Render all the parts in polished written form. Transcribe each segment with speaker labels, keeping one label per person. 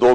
Speaker 1: 2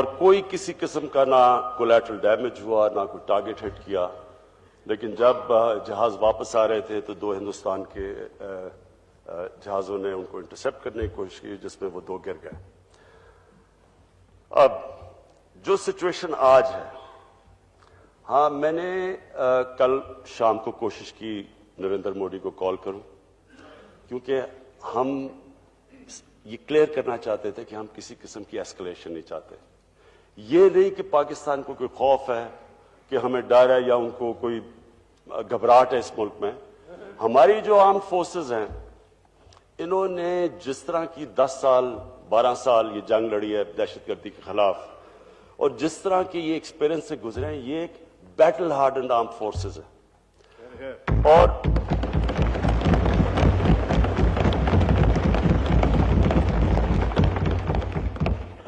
Speaker 1: اور کوئی کسی قسم کا نہ کولیٹرل ڈیمیج ہوا, نہ کوئی ٹارگٹ ہٹ کیا. لیکن جب جہاز واپس آ رہے تھے تو 2 ہندوستان کے جہازوں نے ان کو انٹرسپٹ کرنے کی کوشش کی, جس میں وہ 2 گر گئے. اب جو سچویشن آج ہے, ہاں میں نے کل شام کو کوشش کی نریندر مودی کو کال کروں, کیونکہ ہم یہ کلیئر کرنا چاہتے تھے کہ ہم کسی قسم کی ایسکلیشن نہیں چاہتے. یہ نہیں کہ پاکستان کو کوئی خوف ہے, کہ ہمیں ڈر ہے یا ان کو کوئی گھبراہٹ ہے اس ملک میں. ہماری جو آرمڈ فورسز ہیں, انہوں نے جس طرح کی 10 سال 12 سال یہ جنگ لڑی ہے دہشت گردی کے خلاف, اور جس طرح کی یہ ایکسپیرئنس سے گزرے ہیں, یہ ایک بیٹل ہارڈنڈ آرمڈ فورسز ہے. اور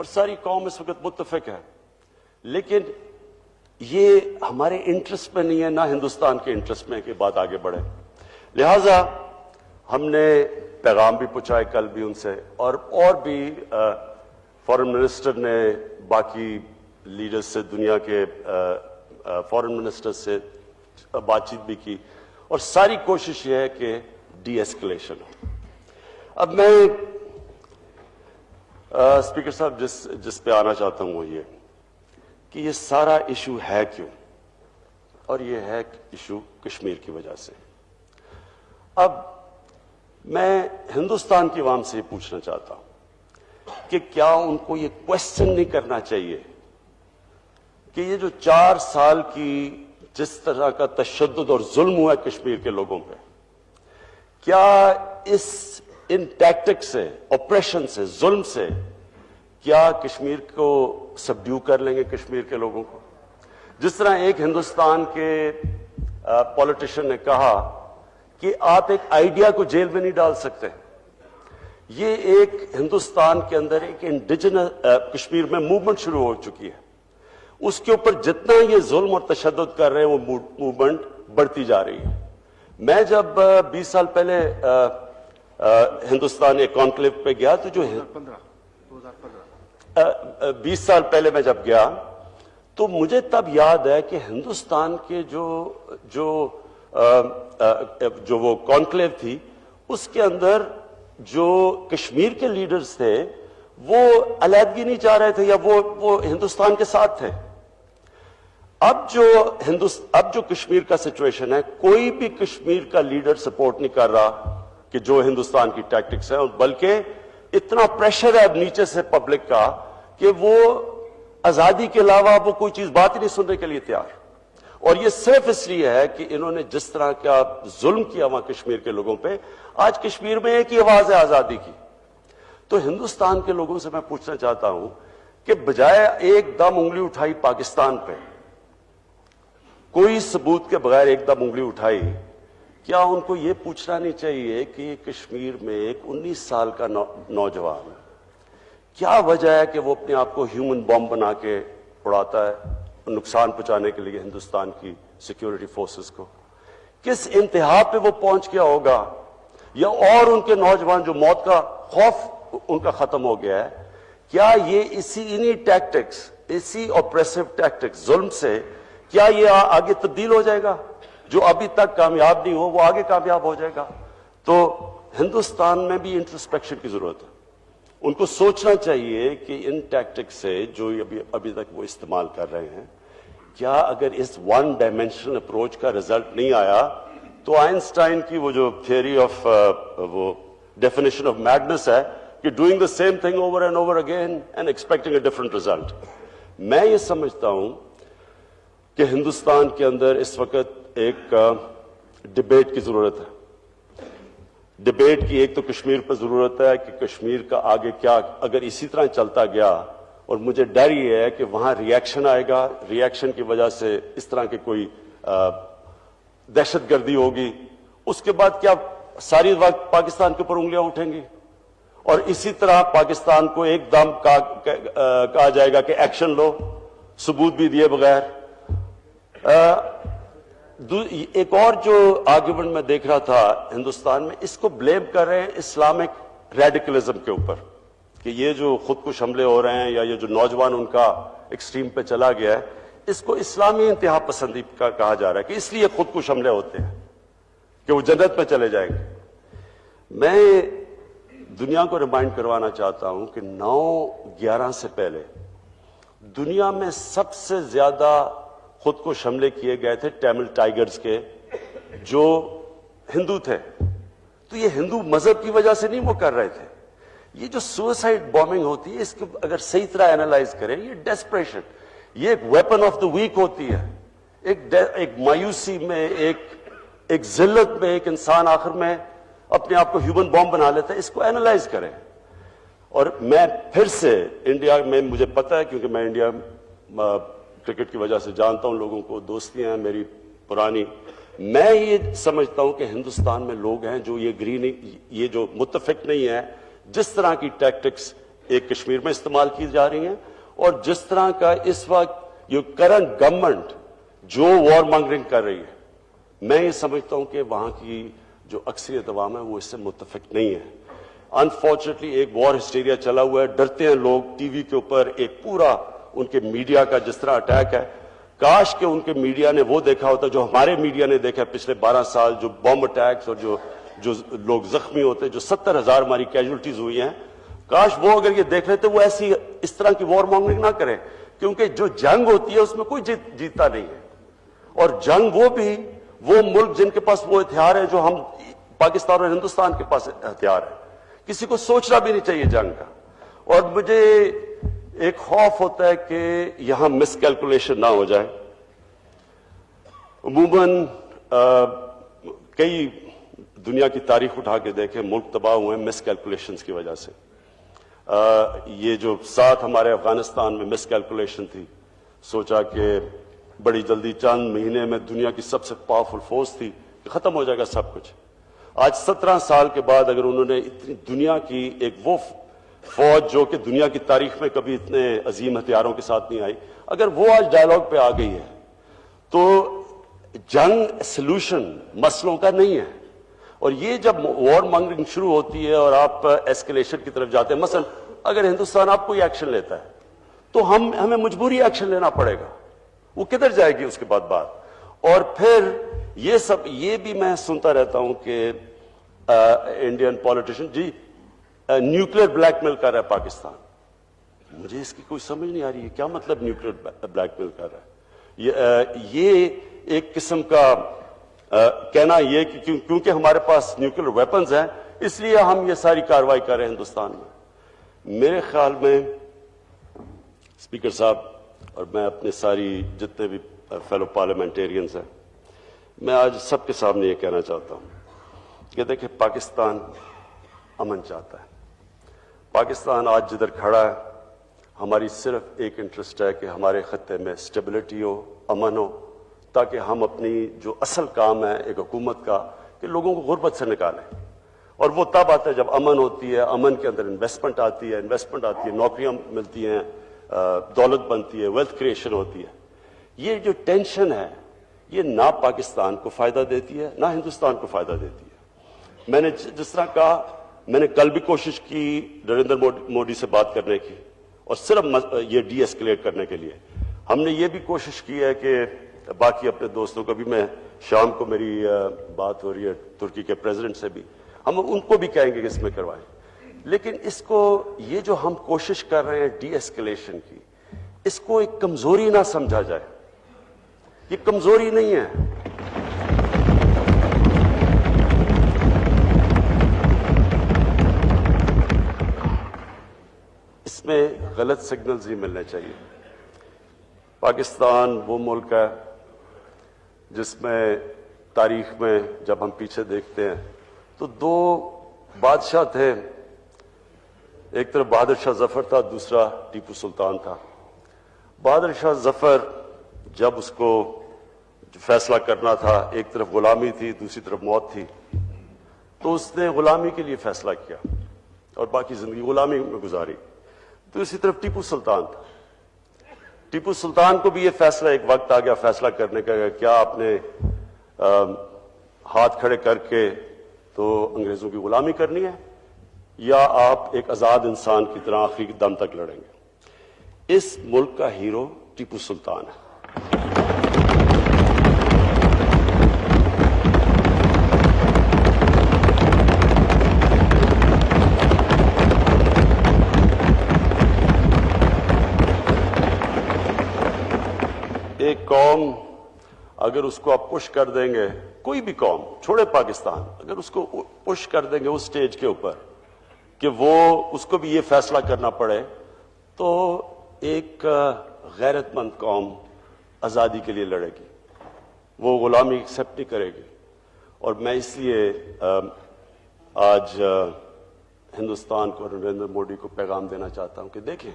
Speaker 1: ساری قوم اس وقت متفق ہے, لیکن یہ ہمارے انٹرسٹ میں نہیں ہے, نہ ہندوستان کے انٹرسٹ میں کہ بات آگے بڑھے. لہذا ہم نے پیغام بھی پہنچائے کل بھی ان سے, اور بھی فارن منسٹر نے باقی لیڈرز سے, دنیا کے فارن منسٹر سے بات چیت بھی کی, اور ساری کوشش یہ ہے کہ ڈی ایسکلیشن ہو. اب میں اسپیکر صاحب جس پہ آنا چاہتا ہوں وہ یہ کہ یہ سارا ایشو ہے کیوں, اور یہ ہے ایشو کشمیر کی وجہ سے. اب میں ہندوستان کی عوام سے یہ پوچھنا چاہتا ہوں کہ کیا ان کو یہ کوشچن نہیں کرنا چاہیے کہ یہ جو 4 سال کی جس طرح کا تشدد اور ظلم ہوا ہے کشمیر کے لوگوں پہ, کیا ان ٹیکٹک سے, آپریشن سے, ظلم سے کیا کشمیر کو سبڈیو کر لیں گے کشمیر کے لوگوں کو؟ جس طرح ایک ہندوستان کے پولیٹیشین نے کہا کہ آپ ایک آئیڈیا کو جیل میں نہیں ڈال سکتے. یہ ایک ہندوستان کے اندر ایک انڈیجنس کشمیر میں موومنٹ شروع ہو چکی ہے, اس کے اوپر جتنا یہ ظلم اور تشدد کر رہے ہیں وہ موومنٹ بڑھتی جا رہی ہے. میں جب 20 سال پہلے ہندوستان ایک کانکلیو پہ گیا تو جو 20 سال پہلے میں جب گیا تو مجھے تب یاد ہے کہ ہندوستان کے جو وہ کانکلیو تھی اس کے اندر جو کشمیر کے لیڈرز تھے وہ علیحدگی نہیں چاہ رہے تھے, یا وہ ہندوستان کے ساتھ تھے. اب جو کشمیر کا سچویشن ہے, کوئی بھی کشمیر کا لیڈر سپورٹ نہیں کر رہا کہ جو ہندوستان کی ٹیکٹکس ہیں, بلکہ اتنا پریشر ہے اب نیچے سے پبلک کا کہ وہ آزادی کے علاوہ وہ کوئی چیز بات ہی نہیں سننے کے لیے تیار. اور یہ صرف اس لیے ہے کہ انہوں نے جس طرح کا ظلم کیا وہاں کشمیر کے لوگوں پہ. آج کشمیر میں ایک ہی آواز ہے آزادی کی. تو ہندوستان کے لوگوں سے میں پوچھنا چاہتا ہوں کہ بجائے ایک دم انگلی اٹھائی پاکستان پہ, کوئی ثبوت کے بغیر ایک دم انگلی اٹھائی, کیا ان کو یہ پوچھنا نہیں چاہیے کہ کشمیر میں ایک 19 سال کا نوجوان کیا وجہ ہے کہ وہ اپنے آپ کو ہیومن بم بنا کے اڑاتا ہے نقصان پہنچانے کے لیے ہندوستان کی سیکیورٹی فورسز کو؟ کس انتہا پہ وہ پہنچ گیا ہوگا, یا اور ان کے نوجوان جو موت کا خوف ان کا ختم ہو گیا ہے, کیا یہ انہی ٹیکٹکس, اسی آپریسو ٹیکٹکس ظلم سے کیا یہ آگے تبدیل ہو جائے گا؟ جو ابھی تک کامیاب نہیں ہو وہ آگے کامیاب ہو جائے گا. تو ہندوستان میں بھی انٹرسپیکشن کی ضرورت ہے. ان کو سوچنا چاہیے کہ ان ٹیکٹکس سے جو ابھی تک وہ استعمال کر رہے ہیں, کیا اگر اس ون ڈائمینشنل اپروچ کا رزلٹ نہیں آیا تو آئنسٹائن کی وہ جو تھیوری آف وہ ڈیفینیشن آف میڈنس ہے کہ doing the same thing over and over again and expecting a different result. میں یہ سمجھتا ہوں کہ ہندوستان کے اندر اس وقت ایک ڈبیٹ کی ضرورت ہے. ڈبیٹ کی ایک تو کشمیر پر ضرورت ہے کہ کشمیر کا آگے کیا, اگر اسی طرح چلتا گیا, اور مجھے ڈر یہ ہے کہ وہاں ری ایکشن آئے گا, ری ایکشن کی وجہ سے اس طرح کی کوئی دہشت گردی ہوگی, اس کے بعد کیا ساری وقت پاکستان کے اوپر انگلیاں اٹھیں گی, اور اسی طرح پاکستان کو ایک دم کہا جائے گا کہ ایکشن لو, ثبوت بھی دیے بغیر. ایک اور جو آرگومنٹ میں دیکھ رہا تھا ہندوستان میں, اس کو بلیم کر رہے ہیں اسلامک ریڈیکلزم کے اوپر کہ یہ جو خودکش حملے ہو رہے ہیں یا یہ جو نوجوان ان کا ایکسٹریم پہ چلا گیا ہے، اس کو اسلامی انتہا پسندی کا کہا جا رہا ہے کہ اس لیے خودکش حملے ہوتے ہیں کہ وہ جنت میں چلے جائیں گے۔ میں دنیا کو ریمائنڈ کروانا چاہتا ہوں کہ 9/11 سے پہلے دنیا میں سب سے زیادہ خودکش حملے کیے گئے تھے ٹیمل ٹائیگرز کے، جو ہندو تھے۔ تو یہ ہندو مذہب کی وجہ سے نہیں وہ کر رہے تھے۔ یہ جو سوسائڈ بومنگ ہوتی ہے، اس کو اگر صحیح طرح اینالائز کریں، یہ ڈیسپریشن، یہ ایک ویپن آف دا ویک ہوتی ہے۔ ایک مایوسی میں، ایک ذلت میں ایک انسان آخر میں اپنے آپ کو ہیومن بوم بنا لیتا ہے۔ اس کو اینالائز کریں۔ اور میں پھر سے انڈیا میں، مجھے پتا ہے کیونکہ میں انڈیا کرکٹ کی وجہ سے جانتا ہوں لوگوں کو، دوستیاں ہیں میری پرانی، میں یہ سمجھتا ہوں کہ ہندوستان میں لوگ ہیں جو یہ جو متفق نہیں ہے جس طرح کی ٹیکٹکس ایک کشمیر میں استعمال کی جا رہی ہیں، اور جس طرح کا اس وقت یہ کرنٹ گورنمنٹ جو وار مانگرنگ کر رہی ہے، میں یہ سمجھتا ہوں کہ وہاں کی جو اکثریت عوام ہے وہ اس سے متفق نہیں ہے۔ انفارچونیٹلی ایک وار ہسٹیریا چلا ہوا ہے، ڈرتے ہیں لوگ ٹی وی کے اوپر، ایک پورا ان کے میڈیا کا جس طرح اٹیک ہے۔ کاش کہ ان کے میڈیا نے وہ دیکھا ہوتا جو ہمارے میڈیا نے دیکھا پچھلے 12 سال، جو بم اٹیکس اور جو لوگ زخمی ہوتے، جو 70,000 ہماری کیجولٹیز ہوئی ہیں، کاش وہ اگر یہ دیکھ لیتے وہ ایسی اس طرح کی وار مانگرنگ نہ کریں، کیونکہ جو جنگ ہوتی ہے اس میں کوئی جیتتا نہیں ہے۔ اور جنگ وہ ملک جن کے پاس وہ ہتھیار ہیں جو ہم پاکستان اور ہندوستان کے پاس ہتھیار ہیں، کسی کو سوچنا بھی نہیں چاہیے جنگ کا۔ اور مجھے ایک خوف ہوتا ہے کہ یہاں مس کیلکولیشن نہ ہو جائے۔ عموماً کئی دنیا کی تاریخ اٹھا کے دیکھیں، ملک تباہ ہوئے ہیں مس کیلکولیشنز کی وجہ سے۔ یہ جو ساتھ ہمارے افغانستان میں مس کیلکولیشن تھی، سوچا کہ بڑی جلدی چند مہینے میں دنیا کی سب سے پاورفل فورس تھی کہ ختم ہو جائے گا سب کچھ۔ آج 17 سال کے بعد اگر انہوں نے اتنی دنیا کی ایک وہ فوج جو کہ دنیا کی تاریخ میں کبھی اتنے عظیم ہتھیاروں کے ساتھ نہیں آئی، اگر وہ آج ڈائیلاگ پہ آ گئی ہے، تو جنگ سلوشن مسئلوں کا نہیں ہے۔ اور یہ جب وار مانگرنگ شروع ہوتی ہے اور آپ ایسکیلیشن کی طرف جاتے ہیں، مثلا اگر ہندوستان آپ کوئی ایکشن لیتا ہے تو ہمیں مجبوری ایکشن لینا پڑے گا، وہ کدھر جائے گی اس کے بعد بات؟ اور پھر یہ بھی میں سنتا رہتا ہوں کہ انڈین پولیٹیشین جی نیوکلیر بلیک میل کر رہا ہے پاکستان۔ مجھے اس کی کوئی سمجھ نہیں آ رہی ہے کیا مطلب نیوکلیر بلیک میل کر رہا ہے۔ یہ ایک قسم کا کہنا یہ کہ کیونکہ ہمارے پاس نیوکلیر ویپنز ہیں اس لیے ہم یہ ساری کارروائی کر رہے ہیں ہندوستان میں۔ میرے خیال میں اسپیکر صاحب اور میں اپنے ساری جتنے بھی فیلو پارلیمنٹیرینز ہیں، میں آج سب کے سامنے یہ کہنا چاہتا ہوں کہ دیکھیں پاکستان امن چاہتا ہے۔ پاکستان آج جدھر کھڑا ہے، ہماری صرف ایک انٹرسٹ ہے کہ ہمارے خطے میں سٹیبلٹی ہو، امن ہو، تاکہ ہم اپنی جو اصل کام ہے ایک حکومت کا کہ لوگوں کو غربت سے نکالیں۔ اور وہ تب آتا ہے جب امن ہوتی ہے، امن کے اندر انویسٹمنٹ آتی ہے، نوکریاں ملتی ہیں، دولت بنتی ہے، ویلتھ کریشن ہوتی ہے۔ یہ جو ٹینشن ہے یہ نہ پاکستان کو فائدہ دیتی ہے نہ ہندوستان کو فائدہ دیتی ہے۔ میں نے جس طرح کہا، میں نے کل بھی کوشش کی نریندر مودی سے بات کرنے کی، اور صرف یہ ڈی ایسکیلیٹ کرنے کے لیے ہم نے یہ بھی کوشش کی ہے کہ باقی اپنے دوستوں کو بھی، میں شام کو میری بات ہو رہی ہے ترکی کے پریزیڈنٹ سے بھی، ہم ان کو بھی کہیں گے کہ اس میں کروائیں۔ لیکن اس کو یہ جو ہم کوشش کر رہے ہیں ڈی ایسکیلیشن کی، اس کو ایک کمزوری نہ سمجھا جائے۔ یہ کمزوری نہیں ہے۔ اس میں غلط سگنلز ہی ملنے چاہیے۔ پاکستان وہ ملک ہے جس میں تاریخ میں جب ہم پیچھے دیکھتے ہیں تو 2 بادشاہ تھے، ایک طرف بہادر شاہ ظفر تھا، دوسرا ٹیپو سلطان تھا۔ بہادر شاہ ظفر جب اس کو فیصلہ کرنا تھا، ایک طرف غلامی تھی دوسری طرف موت تھی، تو اس نے غلامی کے لیے فیصلہ کیا اور باقی زندگی غلامی میں گزاری۔ دوسری طرف ٹیپو سلطان تھا۔ ٹیپو سلطان کو بھی یہ فیصلہ، ایک وقت آ گیا فیصلہ کرنے کا، کیا آپ نے ہاتھ کھڑے کر کے تو انگریزوں کی غلامی کرنی ہے، یا آپ ایک آزاد انسان کی طرح آخری دم تک لڑیں گے؟ اس ملک کا ہیرو ٹیپو سلطان ہے. ایک قوم اگر اس کو آپ پش کر دیں گے، کوئی بھی قوم چھوڑے پاکستان، اگر اس کو پش کر دیں گے اس سٹیج کے اوپر کہ وہ اس کو بھی یہ فیصلہ کرنا پڑے، تو ایک غیرت مند قوم آزادی کے لیے لڑے گی، وہ غلامی ایکسیپٹ نہیں کرے گی. اور میں اس لیے آج ہندوستان کو، نریندر مودی کو پیغام دینا چاہتا ہوں کہ دیکھیں،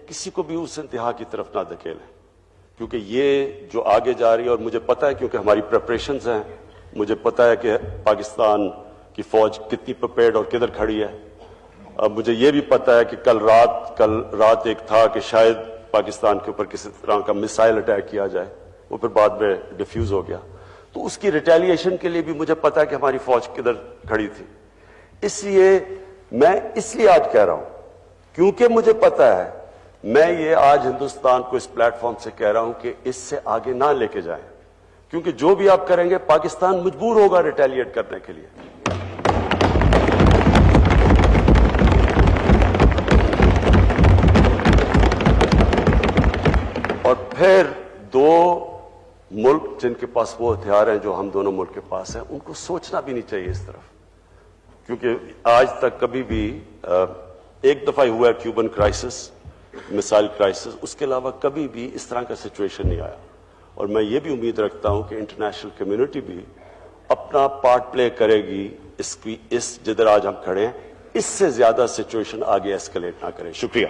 Speaker 1: کسی کو بھی اس انتہا کی طرف نہ دھکیلیں، کیونکہ یہ جو آگے جا رہی ہے، اور مجھے پتا ہے کیونکہ ہماری پریپریشنز ہیں، مجھے پتا ہے کہ پاکستان کی فوج کتنی پریپیئرڈ اور کدھر کھڑی ہے. مجھے یہ بھی پتا ہے کہ کل رات ایک تھا کہ شاید پاکستان کے اوپر کسی طرح کا میسائل اٹیک کیا جائے، وہ پھر بعد میں ڈیفیوز ہو گیا. تو اس کی ریٹیلیشن کے لیے بھی مجھے پتا ہے کہ ہماری فوج کدھر کھڑی تھی. اس لیے آج کہہ رہا ہوں، کیونکہ مجھے پتا ہے، میں یہ آج ہندوستان کو اس پلیٹ فارم سے کہہ رہا ہوں کہ اس سے آگے نہ لے کے جائیں، کیونکہ جو بھی آپ کریں گے پاکستان مجبور ہوگا ریٹیلیٹ کرنے کے لیے. اور پھر دو ملک جن کے پاس وہ ہتھیار ہیں جو ہم دونوں ملک کے پاس ہیں، ان کو سوچنا بھی نہیں چاہیے اس طرف، کیونکہ آج تک کبھی بھی ایک دفعہ ہوا ہے کیوبن کرائسس، مثال کرائسس، اس کے علاوہ کبھی بھی اس طرح کا سچویشن نہیں آیا. اور میں یہ بھی امید رکھتا ہوں کہ انٹرنیشنل کمیونٹی بھی اپنا پارٹ پلے کرے گی اس جدھر آج ہم کھڑے ہیں، اس سے زیادہ سچویشن آگے ایسکلیٹ نہ کرے. شکریہ.